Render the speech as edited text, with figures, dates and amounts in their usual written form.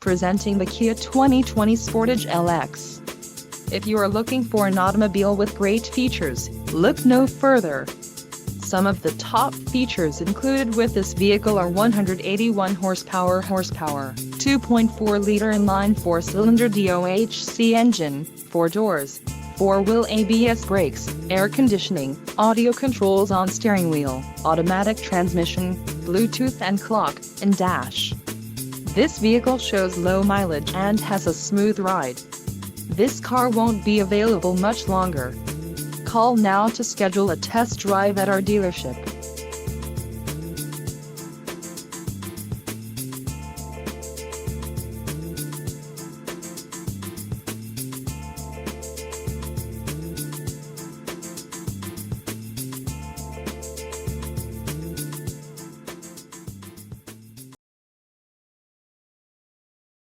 Presenting the Kia 2020 Sportage LX. If you are looking for an automobile with great features, look no further. Some of the top features included with this vehicle are 181 horsepower, 2.4-liter inline 4-cylinder DOHC engine, 4 doors, 4-wheel ABS brakes, air conditioning, audio controls on steering wheel, automatic transmission, Bluetooth and clock, and dash. This vehicle shows low mileage and has a smooth ride. This car won't be available much longer. Call now to schedule a test drive at our dealership.